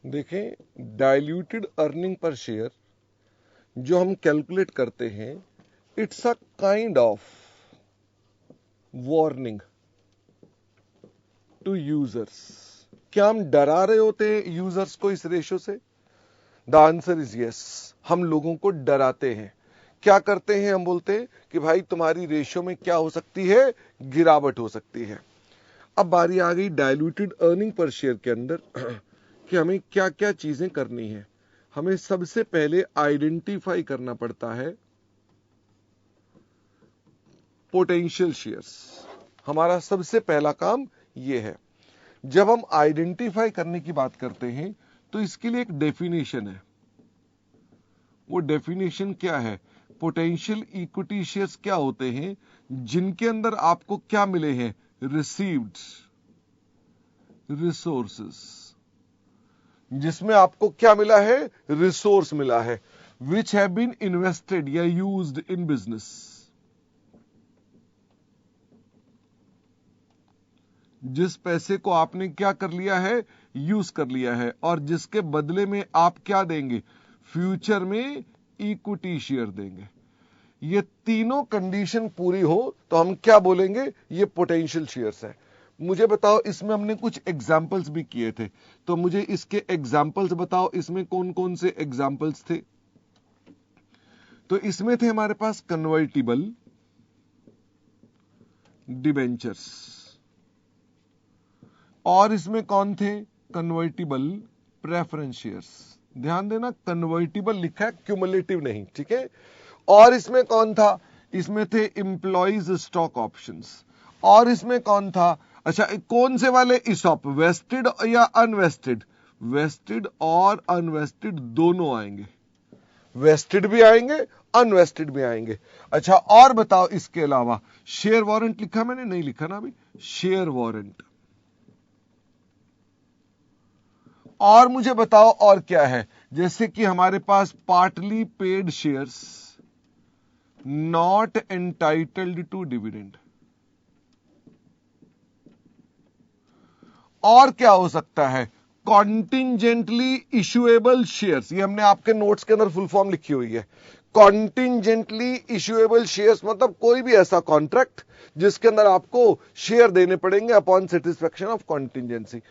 देखें, diluted earning per share जो हम कैलकुलेट करते हैं, it's a kind of warning to users. क्या हम डरा रहे होते हैं यूजर्स को इस रेशो से? The answer is yes. हम लोगों को डराते हैं। क्या करते हैं? हम बोलते हैं कि भाई तुम्हारी रेशो में क्या हो सकती है? गिरावट हो सकती है। अब बारी आ गई डाइल्यूटेड अर्निंग पर शेयर के अंदर कि हमें क्या क्या चीजें करनी है। हमें सबसे पहले आइडेंटिफाई करना पड़ता है पोटेंशियल शेयर्स। हमारा सबसे पहला काम यह है। जब हम आइडेंटिफाई करने की बात करते हैं तो इसके लिए एक डेफिनेशन है। वो डेफिनेशन क्या है? पोटेंशियल इक्विटी शेयर्स क्या होते हैं? जिनके अंदर आपको क्या मिले हैं? Received resources. जिसमें आपको क्या मिला है? रिसोर्स मिला है, विच हैव बीन इन्वेस्टेड या यूज्ड इन बिजनेस। जिस पैसे को आपने क्या कर लिया है? यूज कर लिया है, और जिसके बदले में आप क्या देंगे? फ्यूचर में इक्विटी शेयर देंगे। ये तीनों कंडीशन पूरी हो तो हम क्या बोलेंगे? ये पोटेंशियल शेयर्स है। मुझे बताओ, इसमें हमने कुछ एग्जाम्पल्स भी किए थे, तो मुझे इसके एग्जाम्पल्स बताओ। इसमें कौन कौन से एग्जाम्पल्स थे? तो इसमें थे हमारे पास कन्वर्टिबल डिबेंचर्स, और इसमें कौन थे? Convertible preference shares. ध्यान देना, कन्वर्टिबल लिखा है, क्यूमुलेटिव नहीं, ठीक है। और इसमें कौन था? इसमें थे एम्प्लॉइज स्टॉक ऑप्शंस। और इसमें कौन था? अच्छा, कौन से वाले? ईसॉप, वेस्टेड या अनवेस्टेड? वेस्टेड और अनवेस्टेड दोनों आएंगे। वेस्टेड भी आएंगे, अनवेस्टेड भी आएंगे। अच्छा, और बताओ इसके अलावा। शेयर वारंट लिखा मैंने? नहीं लिखा ना अभी। Share warrant. और मुझे बताओ और क्या है? जैसे कि हमारे पास partly paid shares, not entitled to dividend. और क्या हो सकता है? Contingently issuable shares. ये हमने आपके नोट्स के अंदर फुल फॉर्म लिखी हुई है। कॉन्टिंजेंटली इशुएबल शेयर्स मतलब कोई भी ऐसा कॉन्ट्रैक्ट जिसके अंदर आपको शेयर देने पड़ेंगे अपॉन सेटिस्फेक्शन ऑफ कॉन्टिंजेंसी।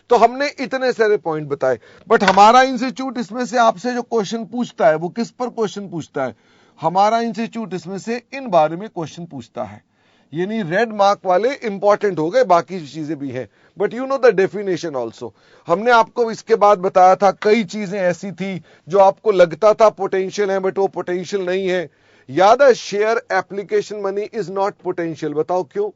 तो हमने इतने सारे पॉइंट बताए, बट हमारा इंस्टीट्यूट इसमें से आपसे जो क्वेश्चन पूछता है वो किस पर क्वेश्चन पूछता है? हमारा इंस्टीट्यूट इसमें से इन बारे में क्वेश्चन पूछता है। यानी रेड मार्क वाले इंपॉर्टेंट हो गए, बाकी चीजें भी हैं, but you know the definition also. हमने आपको इसके बाद बताया था कई चीजें ऐसी थी जो आपको लगता था पोटेंशियल है, बट वो पोटेंशियल नहीं है। याद है, share application money is not potential. बताओ क्यों?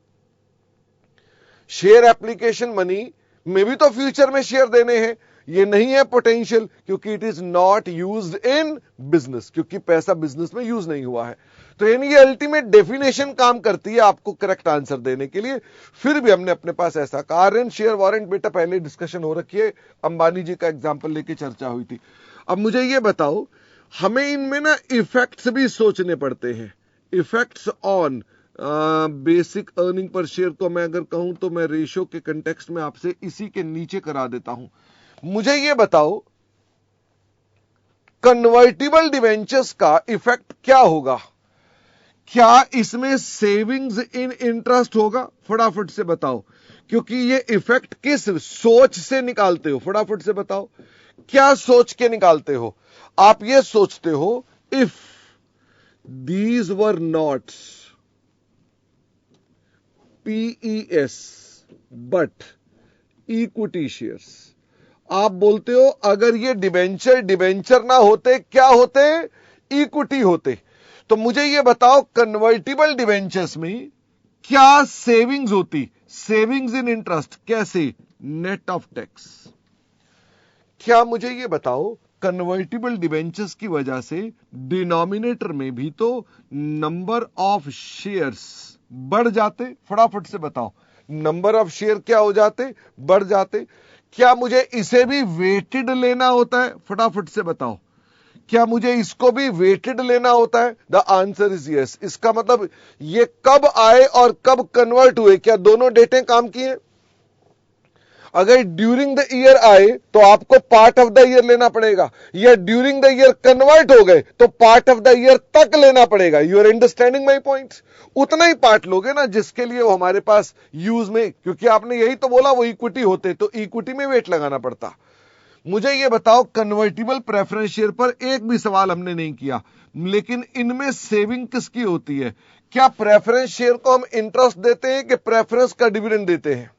शेयर एप्लीकेशन मनी में भी तो फ्यूचर में शेयर देने हैं, ये नहीं है पोटेंशियल, क्योंकि it is not used in business, क्योंकि पैसा बिजनेस में यूज नहीं हुआ है। तो यानी ये अल्टीमेट डेफिनेशन काम करती है आपको करेक्ट आंसर देने के लिए। फिर भी हमने अपने पास ऐसा कारण शेयर वारंट बेटा पहले डिस्कशन हो रखी है, अंबानी जी का एग्जांपल लेके चर्चा हुई थी। अब मुझे ये बताओ, हमें इनमें ना इफेक्ट्स भी सोचने पड़ते हैं। Effects on basic earning per share को मैं अगर कहूं तो मैं रेशियो के कंटेक्स्ट में आपसे इसी के नीचे करा देता हूं। मुझे यह बताओ, कन्वर्टिबल डिवेंचर्स का इफेक्ट क्या होगा? क्या इसमें सेविंग्स इन इंटरेस्ट होगा? फटाफट से बताओ, क्योंकि ये इफेक्ट किस सोच से निकालते हो? फटाफट से बताओ, क्या सोच के निकालते हो? आप ये सोचते हो, if these were not PES but equity shares. आप बोलते हो अगर ये डिबेंचर ना होते, क्या होते? इक्विटी होते। तो मुझे ये बताओ, कन्वर्टिबल डिबेंचर्स में क्या सेविंग्स होती? सेविंग्स इन इंटरेस्ट कैसे? Net of tax. क्या मुझे ये बताओ, कन्वर्टिबल डिबेंचर्स की वजह से डिनोमिनेटर में भी तो नंबर ऑफ शेयर्स बढ़ जाते? फटाफट से बताओ, नंबर ऑफ शेयर क्या हो जाते? बढ़ जाते। क्या मुझे इसे भी वेटेड लेना होता है? फटाफट से बताओ, क्या मुझे इसको भी वेटेड लेना होता है? The answer is yes. इसका मतलब ये कब आए और कब कन्वर्ट हुए, क्या दोनों डेटें काम की हैं? अगर ड्यूरिंग द ईयर आए तो आपको पार्ट ऑफ द ईयर लेना पड़ेगा, या ड्यूरिंग द ईयर कन्वर्ट हो गए तो पार्ट ऑफ द ईयर तक लेना पड़ेगा। You are understanding my point? उतना ही पार्ट लोगे ना जिसके लिए वो हमारे पास यूज में, क्योंकि आपने यही तो बोला वो इक्विटी होते, तो इक्विटी में वेट लगाना पड़ता। मुझे ये बताओ, कन्वर्टिबल प्रेफरेंस शेयर पर एक भी सवाल हमने नहीं किया, लेकिन इनमें सेविंग किसकी होती है? क्या प्रेफरेंस शेयर को हम इंटरेस्ट देते हैं कि प्रेफरेंस का डिविडेंड देते हैं?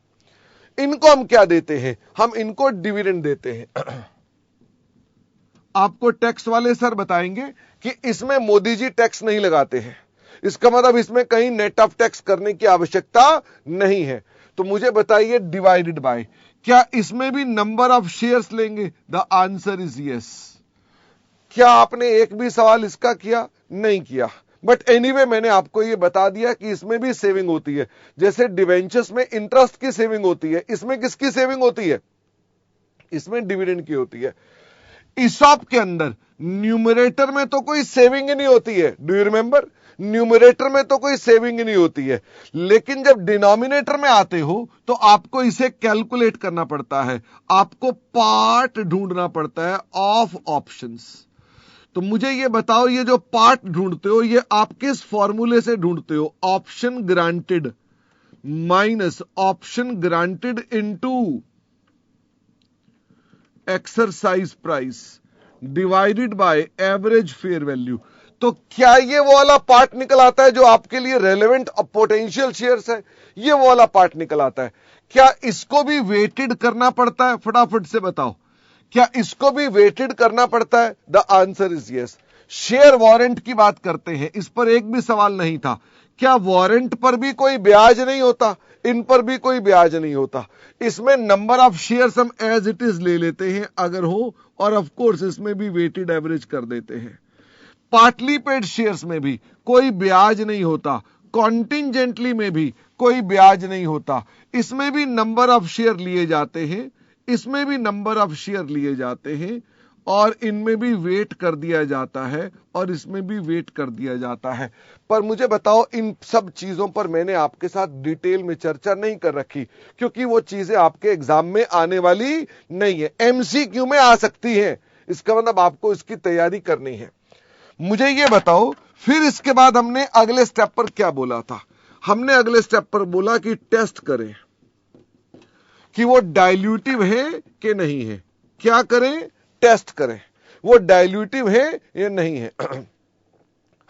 इनको हम क्या देते हैं? हम इनको डिविडेंड देते हैं। आपको टैक्स वाले सर बताएंगे कि इसमें मोदी जी टैक्स नहीं लगाते हैं, इसका मतलब इसमें कहीं नेट ऑफ टैक्स करने की आवश्यकता नहीं है। तो मुझे बताइए, डिवाइडेड बाय, क्या इसमें भी नंबर ऑफ शेयर्स लेंगे? The answer is yes. क्या आपने एक भी सवाल इसका किया? नहीं किया। बट एनीवे मैंने आपको यह बता दिया कि इसमें भी सेविंग होती है। जैसे डिवेंचर्स में इंटरेस्ट की सेविंग होती है, इसमें किसकी सेविंग होती है? इसमें डिविडेंड की होती है। ईसॉप के अंदर न्यूमरेटर में तो कोई सेविंग ही नहीं होती है। Do you remember? न्यूमरेटर में तो कोई सेविंग ही नहीं होती है, लेकिन जब डिनोमिनेटर में आते हो तो आपको इसे कैलकुलेट करना पड़ता है, आपको पार्ट ढूंढना पड़ता है ऑफ ऑप्शंस। तो मुझे ये बताओ, ये जो पार्ट ढूंढते हो ये आप किस फॉर्मूले से ढूंढते हो? Option granted minus option granted into exercise price divided by average fair value. तो क्या ये वो वाला पार्ट निकल आता है जो आपके लिए रेलेवेंट पोटेंशियल शेयर्स है? ये वो वाला पार्ट निकल आता है। क्या इसको भी वेटेड करना पड़ता है? फटाफट से बताओ, क्या इसको भी वेटेड करना पड़ता है? The answer is yes. Share warrant की बात करते हैं, इस पर एक भी सवाल नहीं था। क्या वारंट पर भी कोई ब्याज नहीं होता? इन पर भी कोई ब्याज नहीं होता। इसमें नंबर ऑफ शेयर्स हम एज इट इज ले लेते हैं अगर हो, और ऑफ कोर्स इसमें भी वेटेड एवरेज कर देते हैं। पार्टली पेड शेयर्स में भी कोई ब्याज नहीं होता, कॉन्टिंजेंटली में भी कोई ब्याज नहीं होता। इसमें भी नंबर ऑफ शेयर लिए जाते हैं, इसमें भी नंबर ऑफ शेयर लिए जाते हैं, और इनमें भी वेट कर दिया जाता है, और इसमें भी वेट कर दिया जाता है। पर मुझे बताओ, इन सब चीजों पर मैंने आपके साथ डिटेल में चर्चा नहीं कर रखी, क्योंकि वो चीजें आपके एग्जाम में आने वाली नहीं है, एमसीक्यू में आ सकती है। इसका मतलब आपको इसकी तैयारी करनी है। मुझे ये बताओ, फिर इसके बाद हमने अगले स्टेप पर क्या बोला था? हमने अगले स्टेप पर बोला कि टेस्ट करें कि वो डाइल्यूटिव है कि नहीं है। क्या करें? टेस्ट करें वो डाइल्यूटिव है या नहीं है।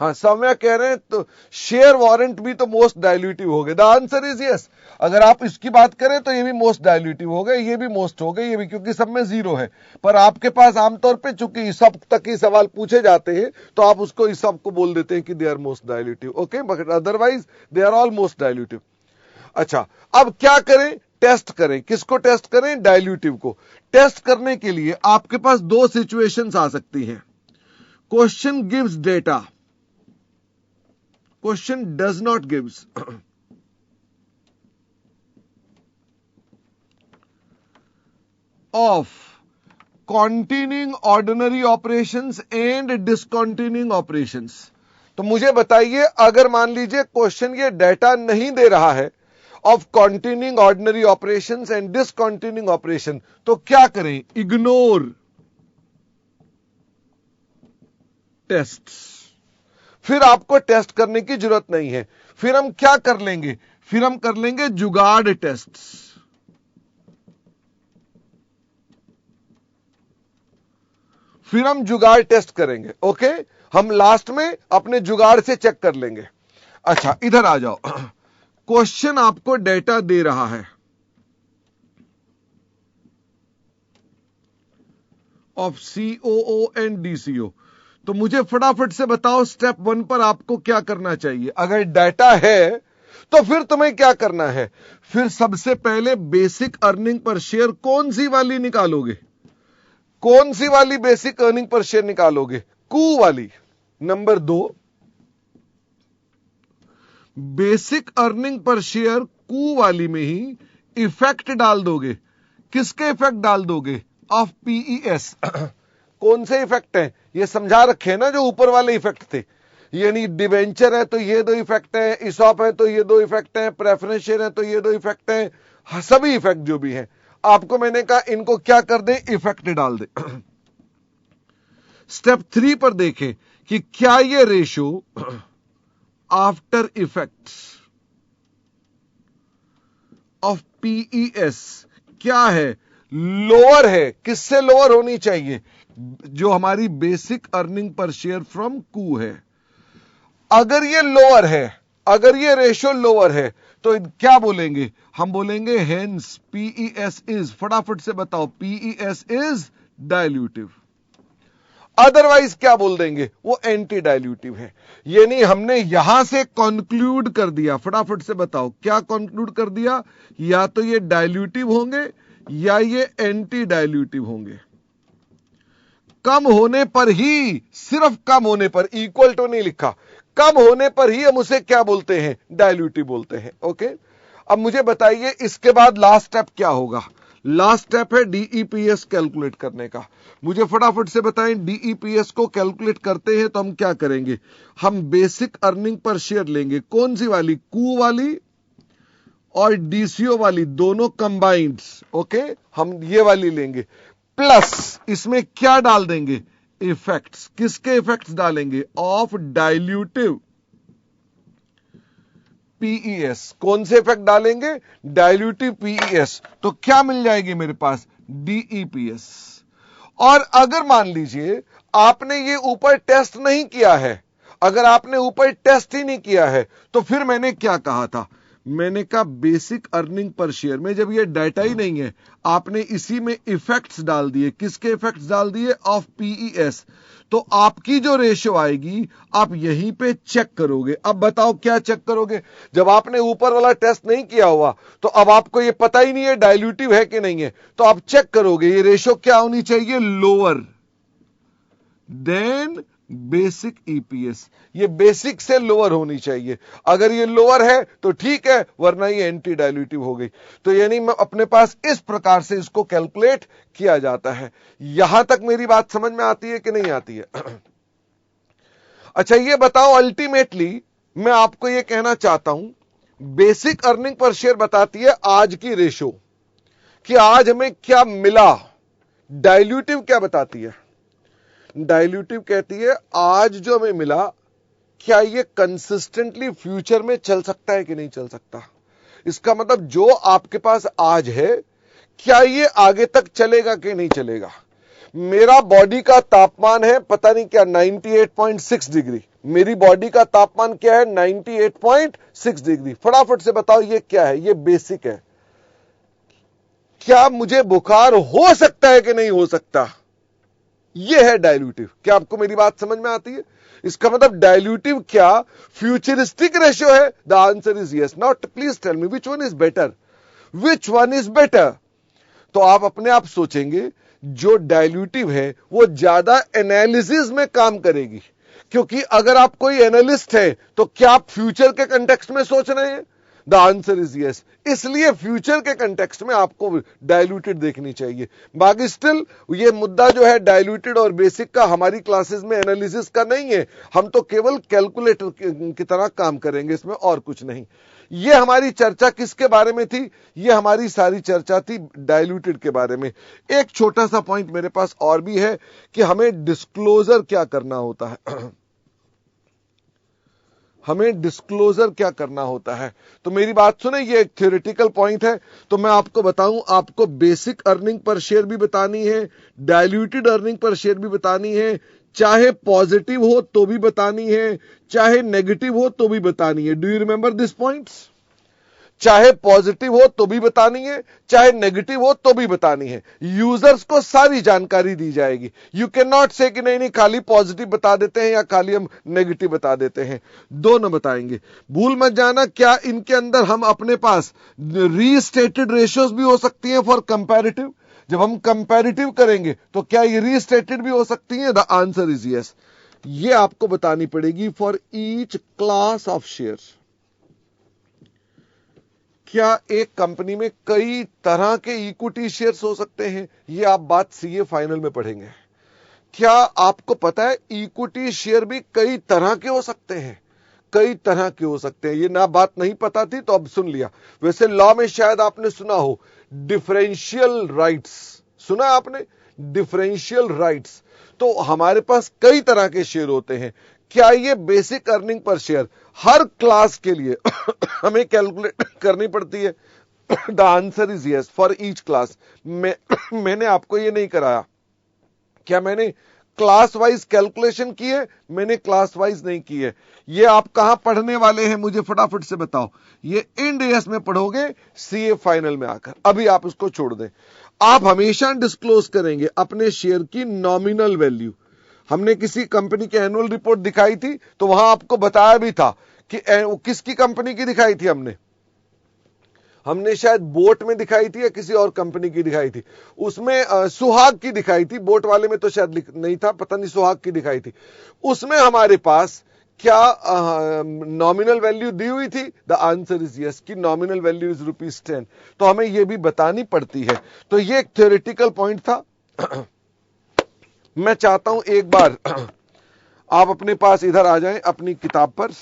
हाँ, सौम्या कह रहे हैं तो शेयर वारंट भी तो मोस्ट डाइल्यूटिव हो गए। The answer is yes. अगर आप इसकी बात करें तो ये भी मोस्ट डाइल्यूटिव हो गए, ये भी मोस्ट हो गए, ये भी, क्योंकि सब में जीरो है। पर आपके पास आमतौर पे चूंकि ईसॉप तक ही सवाल पूछे जाते हैं तो आप उसको ईसॉप को बोल देते हैं कि they are most dilutive. Okay, but otherwise they are all most dilutive. अच्छा, अब क्या करें? टेस्ट करें। किसको टेस्ट करें? डाइल्यूटिव को। टेस्ट करने के लिए आपके पास दो सिचुएशंस आ सकती हैं। Question gives data, question does not gives. Of continuing ordinary operations and discontinuing operations. तो मुझे बताइए, अगर मान लीजिए क्वेश्चन ये डेटा नहीं दे रहा है of continuing ordinary operations and discontinuing operation, तो क्या करें? Ignore test. फिर आपको टेस्ट करने की जरूरत नहीं है। फिर हम क्या कर लेंगे? फिर हम कर लेंगे जुगाड़ टेस्ट। फिर हम जुगाड़ टेस्ट करेंगे। ओके, हम लास्ट में अपने जुगाड़ से चेक कर लेंगे। अच्छा, इधर आ जाओ। क्वेश्चन आपको डेटा दे रहा है ऑफ सीओओ एंड डीसीओ। तो मुझे फटाफट से बताओ, स्टेप 1 पर आपको क्या करना चाहिए? अगर डाटा है तो फिर तुम्हें क्या करना है? फिर सबसे पहले बेसिक अर्निंग पर शेयर कौन सी वाली निकालोगे? कौन सी वाली बेसिक अर्निंग पर शेयर निकालोगे? कू वाली। Number 2, basic earning per share कू वाली में ही इफेक्ट डाल दोगे। किसके इफेक्ट डाल दोगे? Of PES. कौन से इफेक्ट हैं? ये समझा रखे हैं ना, जो ऊपर वाले इफेक्ट थे। यानी डिबेंचर है तो ये दो इफेक्ट हैं, ईसॉप है तो ये दो इफेक्ट हैं, प्रेफरेंस शेयर है तो ये दो इफेक्ट हैं, सभी इफेक्ट जो भी हैं आपको मैंने कहा इनको क्या कर दें, इफेक्ट डाल दें। स्टेप 3 पर देखें कि क्या ये ratio after effects of PES क्या है, लोअर है। किससे लोअर होनी चाहिए, जो हमारी basic earning per share from कू है। अगर ये लोअर है, अगर ये रेशो लोअर है तो क्या बोलेंगे, हम बोलेंगे हेंस पीईएस इज, फटाफट से बताओ, पीईएस इज डाइल्यूटिव। अदरवाइज क्या बोल देंगे, वो एंटी डाइल्यूटिव है। यानी हमने यहां से कंक्लूड कर दिया, फटाफट से बताओ क्या कंक्लूड कर दिया, या तो ये डाइल्यूटिव होंगे या ये एंटी डाइल्यूटिव होंगे। कम होने पर ही, सिर्फ कम होने पर, इक्वल टू नहीं लिखा, कम होने पर ही हम उसे क्या बोलते हैं, डाइल्यूटिव बोलते हैं। ओके, अब मुझे बताइए इसके बाद लास्ट स्टेप क्या होगा। लास्ट स्टेप है डीईपीएस कैलकुलेट करने का। मुझे फटाफट से बताएं, डीईपीएस को कैलकुलेट करते हैं तो हम क्या करेंगे, हम बेसिक अर्निंग पर शेयर लेंगे। कौन सी वाली, कू वाली और डीसीओ वाली, दोनों कंबाइंड। ओके, हम ये वाली लेंगे, प्लस इसमें क्या डाल देंगे, इफेक्ट्स। किसके इफेक्ट्स डालेंगे, ऑफ डाइल्यूटिव पीईएस। कौन से इफेक्ट डालेंगे, डाइल्यूटिव पीईएस। तो क्या मिल जाएगी मेरे पास, डीईपीएस। और अगर मान लीजिए आपने ये ऊपर टेस्ट नहीं किया है, अगर आपने ऊपर टेस्ट ही नहीं किया है, तो फिर मैंने क्या कहा था, मैंने कहा बेसिक अर्निंग पर शेयर में जब ये डाटा ही नहीं है, आपने इसी में इफेक्ट्स डाल दिए। किसके इफेक्ट्स डाल दिए, ऑफ पीईएस। तो आपकी जो रेशियो आएगी आप यहीं पे चेक करोगे। अब बताओ क्या चेक करोगे, जब आपने ऊपर वाला टेस्ट नहीं किया हुआ तो अब आपको ये पता ही नहीं है डाइल्यूटिव है कि नहीं है, तो आप चेक करोगे ये रेशियो क्या होनी चाहिए, लोअर देन बेसिक ईपीएस। ये बेसिक से लोअर होनी चाहिए। अगर ये लोअर है तो ठीक है, वरना ये एंटी डाइल्यूटिव हो गई। तो यानी मैं अपने पास इस प्रकार से इसको कैलकुलेट किया जाता है। यहां तक मेरी बात समझ में आती है कि नहीं आती है? अच्छा ये बताओ, अल्टीमेटली मैं आपको ये कहना चाहता हूं, बेसिक अर्निंग पर शेयर बताती है आज की रेशो कि आज हमें क्या मिला। डाइल्यूटिव क्या बताती है, डाइल्यूटिव कहती है आज जो हमें मिला क्या ये कंसिस्टेंटली फ्यूचर में चल सकता है कि नहीं चल सकता। इसका मतलब जो आपके पास आज है क्या ये आगे तक चलेगा कि नहीं चलेगा। मेरा बॉडी का तापमान है पता नहीं क्या 98.6 डिग्री, मेरी बॉडी का तापमान क्या है 98.6 डिग्री। फटाफट से बताओ ये क्या है, ये बेसिक है। क्या मुझे बुखार हो सकता है कि नहीं हो सकता, ये है डाइल्यूटिव। क्या आपको मेरी बात समझ में आती है? इसका मतलब डाइल्यूटिव क्या फ्यूचरिस्टिक रेशियो है? The answer is yes. Not please tell me which one is better, which one is better. तो आप अपने आप सोचेंगे जो डाइल्यूटिव है वो ज्यादा एनालिसिस में काम करेगी, क्योंकि अगर आप कोई एनालिस्ट है तो क्या आप फ्यूचर के कंटेक्स्ट में सोच रहे हैं? The answer is yes. इसलिए फ्यूचर के कंटेक्स्ट में आपको डाइल्यूटेड देखनी चाहिए। बाकी स्टिल ये मुद्दा जो है डाइल्यूटेड और बेसिक का हमारी क्लासेस में एनालिसिस का नहीं है, हम तो केवल कैलकुलेटर की तरह काम करेंगे, इसमें और कुछ नहीं। ये हमारी चर्चा किसके बारे में थी? ये हमारी सारी चर्चा थी डाइल्यूटेड के बारे में। एक छोटा सा पॉइंट मेरे पास और भी है कि हमें डिस्क्लोजर क्या करना होता है। हमें डिस्क्लोजर क्या करना होता है। तो मेरी बात सुने, ये एक थ्योरेटिकल पॉइंट है, तो मैं आपको बताऊं, आपको बेसिक अर्निंग पर शेयर भी बतानी है, डाइल्यूटेड अर्निंग पर शेयर भी बतानी है, चाहे पॉजिटिव हो तो भी बतानी है, चाहे नेगेटिव हो तो भी बतानी है। Do you remember this points? चाहे पॉजिटिव हो तो भी बतानी है, चाहे नेगेटिव हो तो भी बतानी है। यूजर्स को सारी जानकारी दी जाएगी। यू कैन नॉट से कि नहीं नहीं खाली पॉजिटिव बता देते हैं या खाली हम नेगेटिव बता देते हैं, दोनों बताएंगे। भूल मत जाना, क्या इनके अंदर हम अपने पास रीस्टेटेड रेशियोज भी हो सकती हैं फॉर कंपैरेटिव? जब हम कंपैरेटिव करेंगे तो क्या ये रीस्टेटेड भी हो सकती है? The answer is yes. ये आपको बतानी पड़ेगी for each class of shares. क्या एक कंपनी में कई तरह के इक्विटी शेयर्स हो सकते हैं? ये आप बात सीए फाइनल में पढ़ेंगे। क्या आपको पता है इक्विटी शेयर भी कई तरह के हो सकते हैं? कई तरह के हो सकते हैं। ये ना बात नहीं पता थी तो अब सुन लिया। वैसे लॉ में शायद आपने सुना हो डिफरेंशियल राइट्स, सुना आपने, डिफरेंशियल राइट्स। तो हमारे पास कई तरह के शेयर होते हैं। क्या ये बेसिक अर्निंग पर शेयर हर क्लास के लिए हमें कैलकुलेट करनी पड़ती है? The answer is yes, for each class. मैंने आपको ये नहीं कराया। क्या मैंने क्लास वाइज कैलकुलेशन की है? मैंने क्लास वाइज नहीं की है। ये आप कहां पढ़ने वाले हैं, मुझे फटाफट से बताओ। ये इंड एस में पढ़ोगे सीए फाइनल में आकर। अभी आप इसको छोड़ दें। आप हमेशा डिस्क्लोज करेंगे अपने शेयर की नॉमिनल वैल्यू। हमने किसी कंपनी की एनुअल रिपोर्ट दिखाई थी तो वहां आपको बताया भी था कि किसकी कंपनी की दिखाई थी। हमने शायद बोट में दिखाई थी या किसी और कंपनी की दिखाई थी। उसमें सुहाग की दिखाई थी, बोट वाले में तो शायद नहीं था, पता नहीं सुहाग की दिखाई थी। उसमें हमारे पास क्या नॉमिनल वैल्यू दी हुई थी? द आंसर इज यस, कि नॉमिनल वैल्यू इज ₹10। तो हमें यह भी बतानी पड़ती है। तो यह एक थ्योरेटिकल पॉइंट था। मैं चाहता हूं एक बार आप अपने पास इधर आ जाएं अपनी किताब पर।